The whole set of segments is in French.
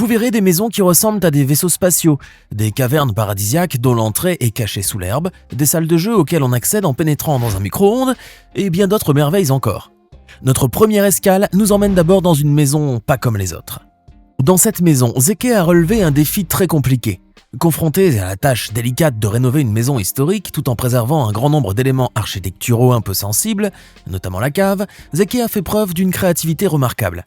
Vous verrez des maisons qui ressemblent à des vaisseaux spatiaux, des cavernes paradisiaques dont l'entrée est cachée sous l'herbe, des salles de jeu auxquelles on accède en pénétrant dans un micro-ondes, et bien d'autres merveilles encore. Notre première escale nous emmène d'abord dans une maison pas comme les autres. Dans cette maison, Zeke a relevé un défi très compliqué. Confronté à la tâche délicate de rénover une maison historique tout en préservant un grand nombre d'éléments architecturaux un peu sensibles, notamment la cave, Zeke a fait preuve d'une créativité remarquable.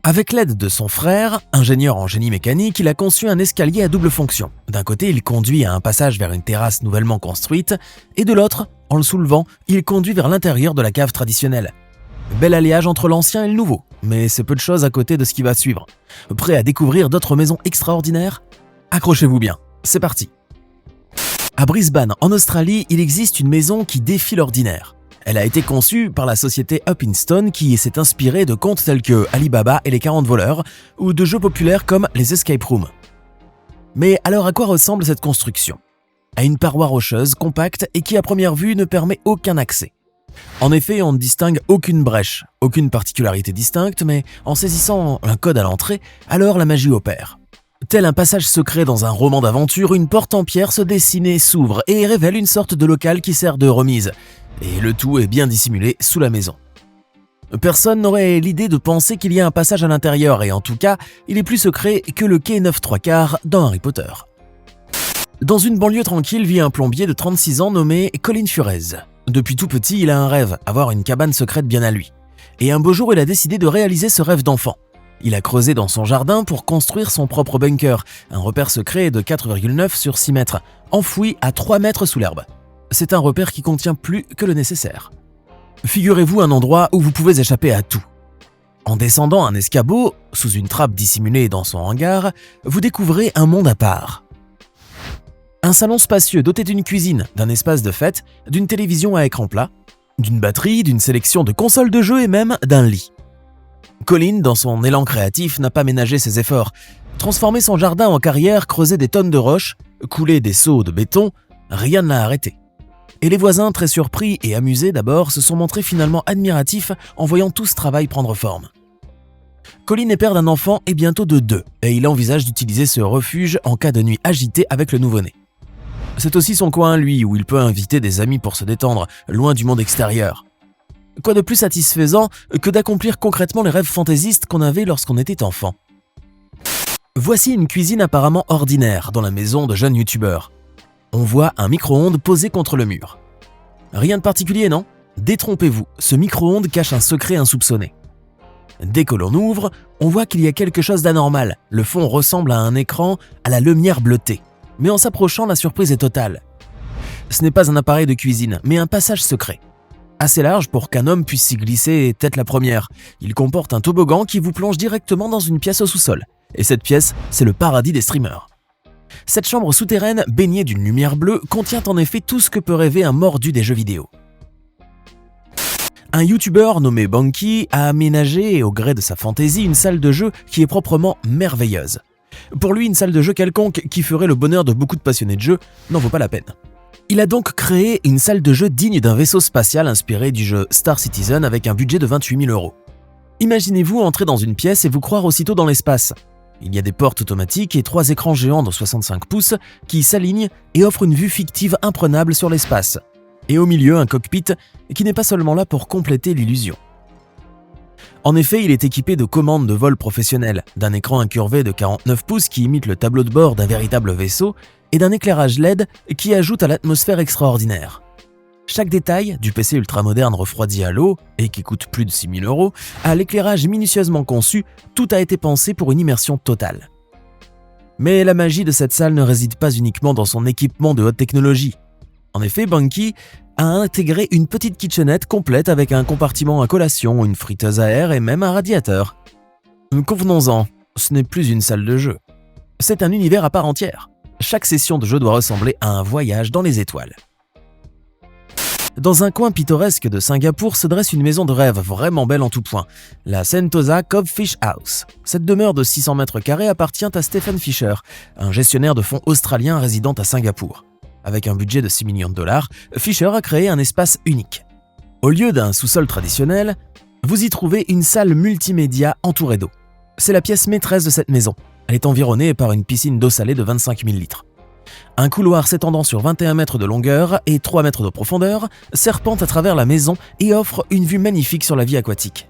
Avec l'aide de son frère, ingénieur en génie mécanique, il a conçu un escalier à double fonction. D'un côté, il conduit à un passage vers une terrasse nouvellement construite, et de l'autre, en le soulevant, il conduit vers l'intérieur de la cave traditionnelle. Bel alliage entre l'ancien et le nouveau, mais c'est peu de choses à côté de ce qui va suivre. Prêt à découvrir d'autres maisons extraordinaires ? Accrochez-vous bien, c'est parti. À Brisbane, en Australie, il existe une maison qui défie l'ordinaire. Elle a été conçue par la société Uppinstone qui s'est inspirée de contes tels que Alibaba et les 40 voleurs ou de jeux populaires comme les Escape Rooms. Mais alors à quoi ressemble cette construction ? À une paroi rocheuse, compacte et qui à première vue ne permet aucun accès. En effet, on ne distingue aucune brèche, aucune particularité distincte, mais en saisissant un code à l'entrée, alors la magie opère. Tel un passage secret dans un roman d'aventure, une porte en pierre se dessine et s'ouvre et révèle une sorte de local qui sert de remise. Et le tout est bien dissimulé sous la maison. Personne n'aurait l'idée de penser qu'il y a un passage à l'intérieur et en tout cas, il est plus secret que le quai 9¾ dans Harry Potter. Dans une banlieue tranquille vit un plombier de 36 ans nommé Colin Furez. Depuis tout petit, il a un rêve, avoir une cabane secrète bien à lui. Et un beau jour, il a décidé de réaliser ce rêve d'enfant. Il a creusé dans son jardin pour construire son propre bunker, un repère secret de 4,9 sur 6 mètres, enfoui à 3 mètres sous l'herbe. C'est un repère qui contient plus que le nécessaire. Figurez-vous un endroit où vous pouvez échapper à tout. En descendant un escabeau, sous une trappe dissimulée dans son hangar, vous découvrez un monde à part. Un salon spacieux doté d'une cuisine, d'un espace de fête, d'une télévision à écran plat, d'une batterie, d'une sélection de consoles de jeux et même d'un lit. Colin, dans son élan créatif, n'a pas ménagé ses efforts. Transformer son jardin en carrière, creuser des tonnes de roches, couler des seaux de béton, rien ne l'a arrêté. Et les voisins, très surpris et amusés d'abord, se sont montrés finalement admiratifs en voyant tout ce travail prendre forme. Colin est père d'un enfant et bientôt de 2, et il envisage d'utiliser ce refuge en cas de nuit agitée avec le nouveau-né. C'est aussi son coin, lui, où il peut inviter des amis pour se détendre, loin du monde extérieur. Quoi de plus satisfaisant que d'accomplir concrètement les rêves fantaisistes qu'on avait lorsqu'on était enfant. Voici une cuisine apparemment ordinaire dans la maison de jeunes youtubeurs. On voit un micro-ondes posé contre le mur. Rien de particulier, non ? Détrompez-vous, ce micro-ondes cache un secret insoupçonné. Dès que l'on ouvre, on voit qu'il y a quelque chose d'anormal. Le fond ressemble à un écran à la lumière bleutée. Mais en s'approchant, la surprise est totale. Ce n'est pas un appareil de cuisine, mais un passage secret. Assez large pour qu'un homme puisse s'y glisser tête la première. Il comporte un toboggan qui vous plonge directement dans une pièce au sous-sol. Et cette pièce, c'est le paradis des streamers. Cette chambre souterraine, baignée d'une lumière bleue, contient en effet tout ce que peut rêver un mordu des jeux vidéo. Un youtubeur nommé Banky a aménagé, au gré de sa fantaisie, une salle de jeu qui est proprement merveilleuse. Pour lui, une salle de jeu quelconque qui ferait le bonheur de beaucoup de passionnés de jeu n'en vaut pas la peine. Il a donc créé une salle de jeu digne d'un vaisseau spatial inspiré du jeu Star Citizen avec un budget de 28 000 €. Imaginez-vous entrer dans une pièce et vous croire aussitôt dans l'espace. Il y a des portes automatiques et 3 écrans géants de 65 pouces qui s'alignent et offrent une vue fictive imprenable sur l'espace. Et au milieu, un cockpit qui n'est pas seulement là pour compléter l'illusion. En effet, il est équipé de commandes de vol professionnelles, d'un écran incurvé de 49 pouces qui imite le tableau de bord d'un véritable vaisseau et d'un éclairage LED qui ajoute à l'atmosphère extraordinaire. Chaque détail, du PC ultramoderne refroidi à l'eau et qui coûte plus de 6 000 € à l'éclairage minutieusement conçu, tout a été pensé pour une immersion totale. Mais la magie de cette salle ne réside pas uniquement dans son équipement de haute technologie. En effet, Banky a intégré une petite kitchenette complète avec un compartiment à collation, une friteuse à air et même un radiateur. Convenons-en, ce n'est plus une salle de jeu. C'est un univers à part entière. Chaque session de jeu doit ressembler à un voyage dans les étoiles. Dans un coin pittoresque de Singapour se dresse une maison de rêve vraiment belle en tout point, la Sentosa Cove Fish House. Cette demeure de 600 mètres carrés appartient à Stephen Fisher, un gestionnaire de fonds australien résidant à Singapour. Avec un budget de 6 millions de $, Fisher a créé un espace unique. Au lieu d'un sous-sol traditionnel, vous y trouvez une salle multimédia entourée d'eau. C'est la pièce maîtresse de cette maison. Elle est environnée par une piscine d'eau salée de 25 000 litres. Un couloir s'étendant sur 21 mètres de longueur et 3 mètres de profondeur serpente à travers la maison et offre une vue magnifique sur la vie aquatique.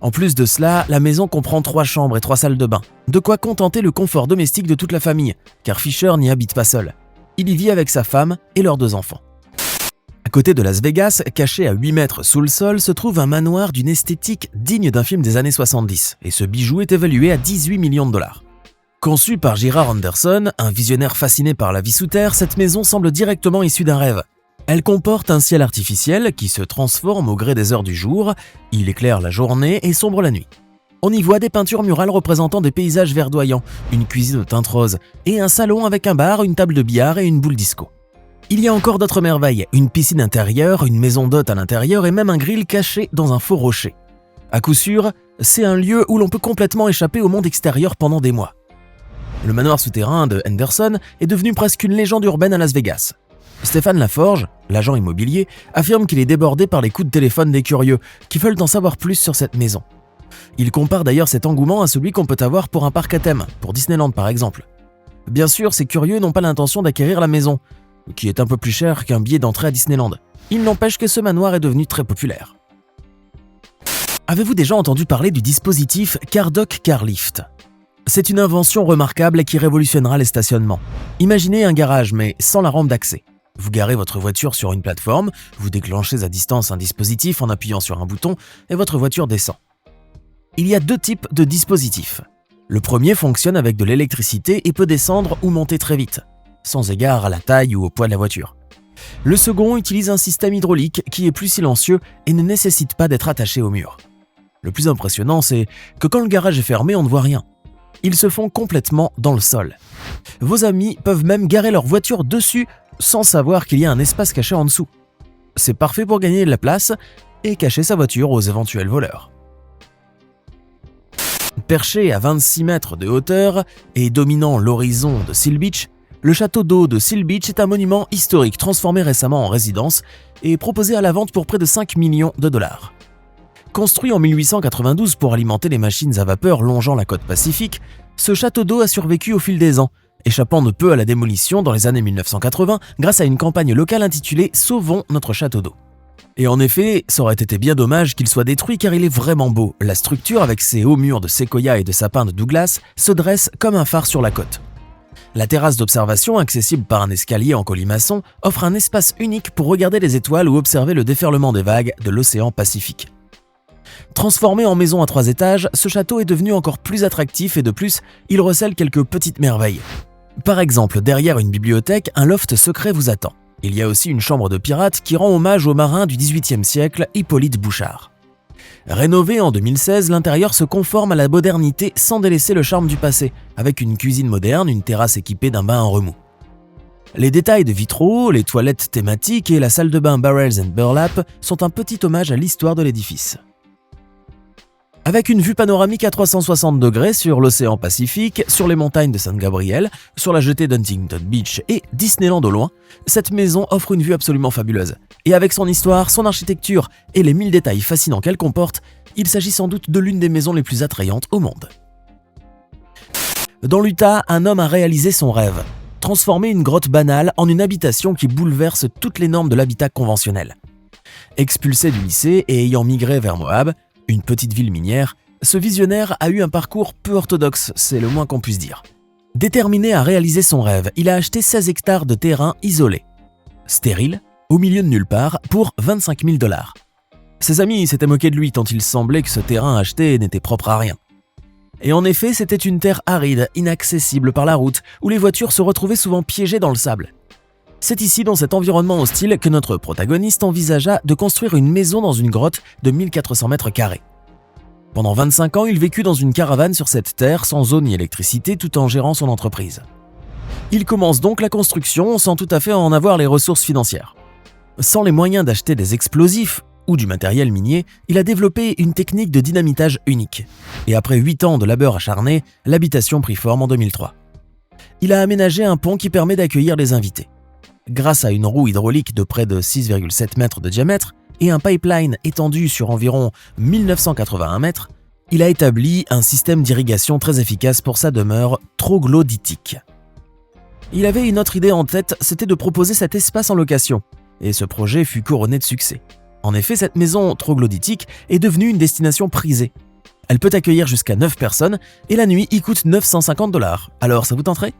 En plus de cela, la maison comprend 3 chambres et 3 salles de bain, de quoi contenter le confort domestique de toute la famille, car Fisher n'y habite pas seul. Il y vit avec sa femme et leurs 2 enfants. À côté de Las Vegas, caché à 8 mètres sous le sol, se trouve un manoir d'une esthétique digne d'un film des années 70, et ce bijou est évalué à 18 millions de dollars. Conçue par Girard Anderson, un visionnaire fasciné par la vie sous terre, cette maison semble directement issue d'un rêve. Elle comporte un ciel artificiel qui se transforme au gré des heures du jour, il éclaire la journée et sombre la nuit. On y voit des peintures murales représentant des paysages verdoyants, une cuisine de teinte rose, et un salon avec un bar, une table de billard et une boule disco. Il y a encore d'autres merveilles, une piscine intérieure, une maison d'hôte à l'intérieur et même un grill caché dans un faux rocher. À coup sûr, c'est un lieu où l'on peut complètement échapper au monde extérieur pendant des mois. Le manoir souterrain de Henderson est devenu presque une légende urbaine à Las Vegas. Stéphane Laforge, l'agent immobilier, affirme qu'il est débordé par les coups de téléphone des curieux qui veulent en savoir plus sur cette maison. Il compare d'ailleurs cet engouement à celui qu'on peut avoir pour un parc à thème, pour Disneyland par exemple. Bien sûr, ces curieux n'ont pas l'intention d'acquérir la maison, qui est un peu plus cher qu'un billet d'entrée à Disneyland. Il n'empêche que ce manoir est devenu très populaire. Avez-vous déjà entendu parler du dispositif CarDock CarLift ? C'est une invention remarquable qui révolutionnera les stationnements. Imaginez un garage mais sans la rampe d'accès. Vous garez votre voiture sur une plateforme, vous déclenchez à distance un dispositif en appuyant sur un bouton et votre voiture descend. Il y a 2 types de dispositifs. Le premier fonctionne avec de l'électricité et peut descendre ou monter très vite, sans égard à la taille ou au poids de la voiture. Le second utilise un système hydraulique qui est plus silencieux et ne nécessite pas d'être attaché au mur. Le plus impressionnant, c'est que quand le garage est fermé, on ne voit rien. Ils se font complètement dans le sol. Vos amis peuvent même garer leur voiture dessus sans savoir qu'il y a un espace caché en dessous. C'est parfait pour gagner de la place et cacher sa voiture aux éventuels voleurs. Perché à 26 mètres de hauteur et dominant l'horizon de Seal Beach, le château d'eau de Seal Beach est un monument historique transformé récemment en résidence et proposé à la vente pour près de 5 millions de dollars. Construit en 1892 pour alimenter les machines à vapeur longeant la côte pacifique, ce château d'eau a survécu au fil des ans, échappant de peu à la démolition dans les années 1980 grâce à une campagne locale intitulée « Sauvons notre château d'eau ». Et en effet, ça aurait été bien dommage qu'il soit détruit car il est vraiment beau. La structure avec ses hauts murs de séquoia et de sapins de Douglas se dresse comme un phare sur la côte. La terrasse d'observation, accessible par un escalier en colimaçon, offre un espace unique pour regarder les étoiles ou observer le déferlement des vagues de l'océan Pacifique. Transformé en maison à 3 étages, ce château est devenu encore plus attractif et de plus, il recèle quelques petites merveilles. Par exemple, derrière une bibliothèque, un loft secret vous attend. Il y a aussi une chambre de pirate qui rend hommage au marin du XVIIIe siècle, Hippolyte Bouchard. Rénové en 2016, l'intérieur se conforme à la modernité sans délaisser le charme du passé, avec une cuisine moderne, une terrasse équipée d'un bain en remous. Les détails de vitraux, les toilettes thématiques et la salle de bain Barrels and Burlap sont un petit hommage à l'histoire de l'édifice. Avec une vue panoramique à 360 degrés sur l'océan Pacifique, sur les montagnes de San Gabriel, sur la jetée d'Huntington Beach et Disneyland au loin, cette maison offre une vue absolument fabuleuse. Et avec son histoire, son architecture et les 1000 détails fascinants qu'elle comporte, il s'agit sans doute de l'une des maisons les plus attrayantes au monde. Dans l'Utah, un homme a réalisé son rêve, transformer une grotte banale en une habitation qui bouleverse toutes les normes de l'habitat conventionnel. Expulsé du lycée et ayant migré vers Moab, une petite ville minière, ce visionnaire a eu un parcours peu orthodoxe, c'est le moins qu'on puisse dire. Déterminé à réaliser son rêve, il a acheté 16 hectares de terrain isolé, stérile, au milieu de nulle part, pour 25 000 $. Ses amis s'étaient moqués de lui tant il semblait que ce terrain acheté n'était propre à rien. Et en effet, c'était une terre aride, inaccessible par la route, où les voitures se retrouvaient souvent piégées dans le sable. C'est ici, dans cet environnement hostile, que notre protagoniste envisagea de construire une maison dans une grotte de 1400 mètres carrés. Pendant 25 ans, il vécut dans une caravane sur cette terre, sans eau ni électricité, tout en gérant son entreprise. Il commence donc la construction sans tout à fait en avoir les ressources financières. Sans les moyens d'acheter des explosifs ou du matériel minier, il a développé une technique de dynamitage unique. Et après 8 ans de labeur acharné, l'habitation prit forme en 2003. Il a aménagé un pont qui permet d'accueillir les invités. Grâce à une roue hydraulique de près de 6,7 mètres de diamètre et un pipeline étendu sur environ 1981 mètres, Il a établi un système d'irrigation très efficace pour sa demeure troglodytique. Il avait une autre idée en tête, c'était de proposer cet espace en location. Et ce projet fut couronné de succès. En effet, cette maison troglodytique est devenue une destination prisée. Elle peut accueillir jusqu'à 9 personnes et la nuit y coûte 950 $. Alors ça vous tenterait ?